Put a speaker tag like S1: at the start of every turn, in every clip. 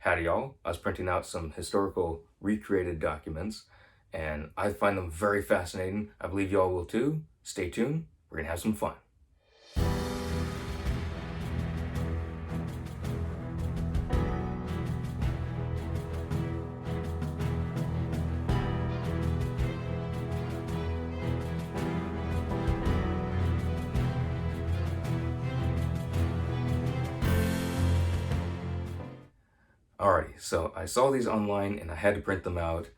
S1: Howdy y'all, I was printing out some historical recreated documents and I find them very fascinating. I believe y'all will too. Stay tuned, we're gonna have some fun. Alrighty, so I saw these online and I had to print them out.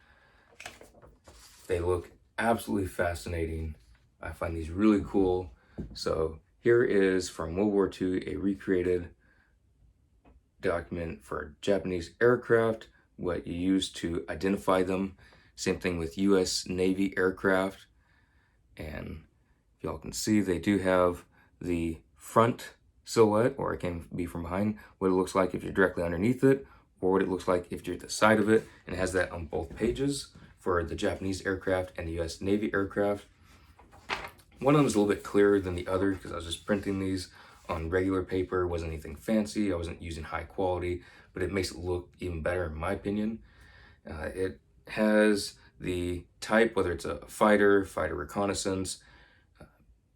S1: They look absolutely fascinating. I find these really cool. So here is from World War II, a recreated document for Japanese aircraft, what you use to identify them. Same thing with US Navy aircraft. And if y'all can see, they do have the front silhouette, or it can be from behind, what it looks like if you're directly underneath it, or what it looks like if you're at the side of it, and it has that on both pages for the Japanese aircraft and the US Navy aircraft. One of them is a little bit clearer than the other because I was just printing these on regular paper. It wasn't anything fancy, I wasn't using high quality, but it makes it look even better in my opinion. It has the type, whether it's a fighter reconnaissance,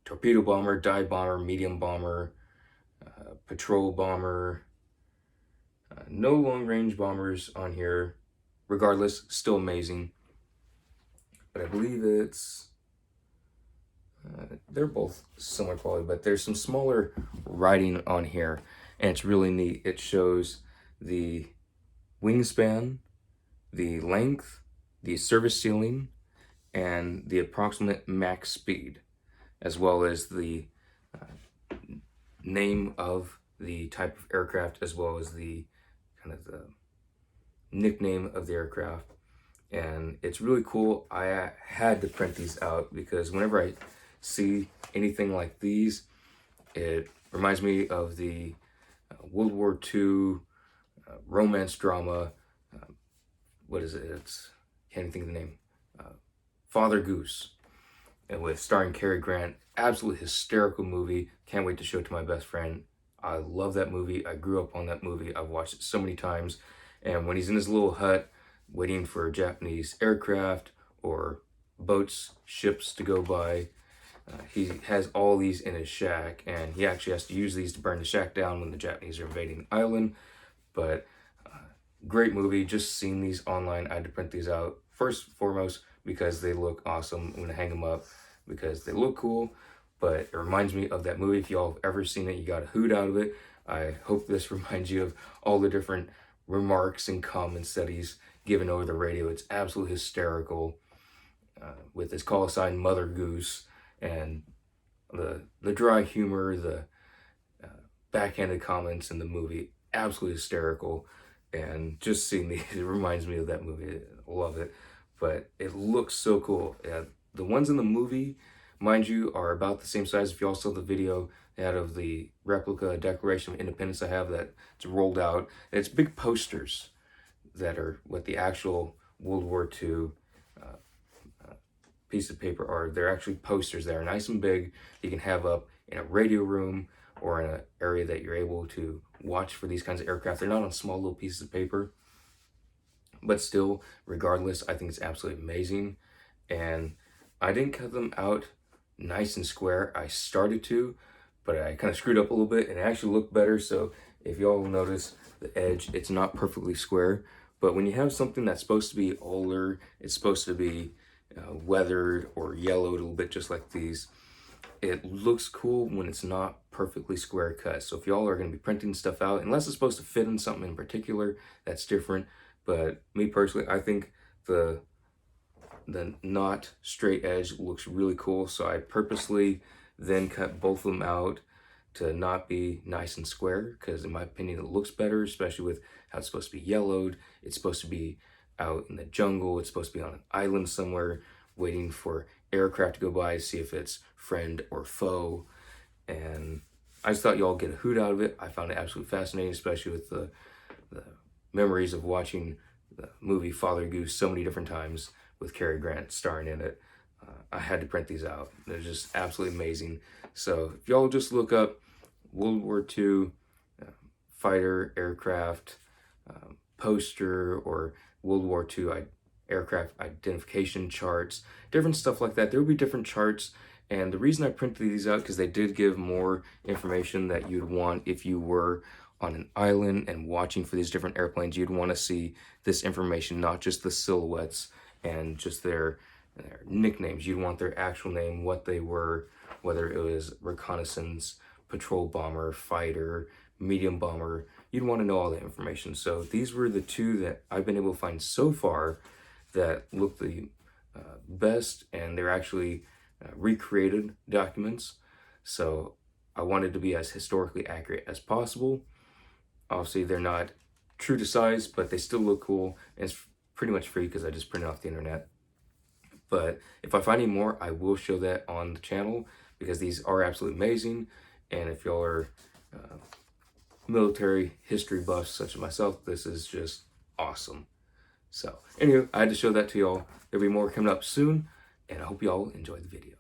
S1: torpedo bomber, dive bomber, medium bomber, patrol bomber. No long-range bombers on here. Regardless, still amazing. But I believe it's... they're both similar quality, but there's some smaller writing on here, and it's really neat. It shows the wingspan, the length, the service ceiling, and the approximate max speed, as well as the name of the type of aircraft, as well as the kind of the nickname of the aircraft. And it's really cool. I had to print these out because whenever I see anything like these, it reminds me of the World War II romance drama. What is it? It's, can't even think of the name. Father Goose, and with starring Cary Grant. Absolutely hysterical movie. Can't wait to show it to my best friend. I love that movie. I grew up on that movie. I've watched it so many times. And when he's in his little hut waiting for Japanese aircraft or boats, ships to go by, he has all these in his shack, and he actually has to use these to burn the shack down when the Japanese are invading the island. But great movie. Just seeing these online, I had to print these out first and foremost because they look awesome. I'm gonna hang them up because they look cool, but it reminds me of that movie. If y'all have ever seen it, you got a hoot out of it. I hope this reminds you of all the different remarks and comments that he's given over the radio. It's absolutely hysterical, with his call sign Mother Goose, and the dry humor, the backhanded comments in the movie. Absolutely hysterical. And just seeing these, it reminds me of that movie. I love it. But it looks so cool. The ones in the movie, mind you, are about the same size. If y'all saw the video out of the replica Declaration of Independence I have that it's rolled out, it's big posters that are what the actual World War II piece of paper are. They're actually posters that are nice and big. You can have up in a radio room or in an area that you're able to watch for these kinds of aircraft. They're not on small little pieces of paper, but still, regardless, I think it's absolutely amazing. And I didn't cut them out nice and square. I started to, but I kind of screwed up a little bit and it actually looked better. So if y'all will notice the edge, it's not perfectly square. But when you have something that's supposed to be older, it's supposed to be weathered or yellowed a little bit, just like these, it looks cool when it's not perfectly square cut. So if y'all are going to be printing stuff out, unless it's supposed to fit in something in particular, that's different. But me personally, I think the not straight edge looks really cool. So I purposely then cut both of them out to not be nice and square, because in my opinion it looks better, especially with how it's supposed to be yellowed. It's supposed to be out in the jungle. It's supposed to be on an island somewhere waiting for aircraft to go by to see if it's friend or foe. And I just thought y'all get a hoot out of it. I found it absolutely fascinating, especially with the memories of watching the movie Father Goose so many different times with Cary Grant starring in it. I had to print these out. They're just absolutely amazing. So if y'all just look up World War II fighter aircraft poster or World War II aircraft identification charts, different stuff like that. There will be different charts. And the reason I printed these out, because they did give more information that you'd want if you were on an island and watching for these different airplanes. You'd want to see this information, not just the silhouettes and just their nicknames. You'd want their actual name, what they were, whether it was reconnaissance, patrol bomber, fighter, medium bomber. You'd want to know all the information. So these were the two that I've been able to find so far that look the best, and they're actually recreated documents. So I wanted to be as historically accurate as possible. Obviously, they're not true to size, but they still look cool, and it's pretty much free because I just printed off the internet. But if I find any more, I will show that on the channel, because these are absolutely amazing. And if y'all are military history buffs such as myself, this is just awesome. So anyway, I had to show that to y'all. There'll be more coming up soon, and I hope y'all enjoy the videos.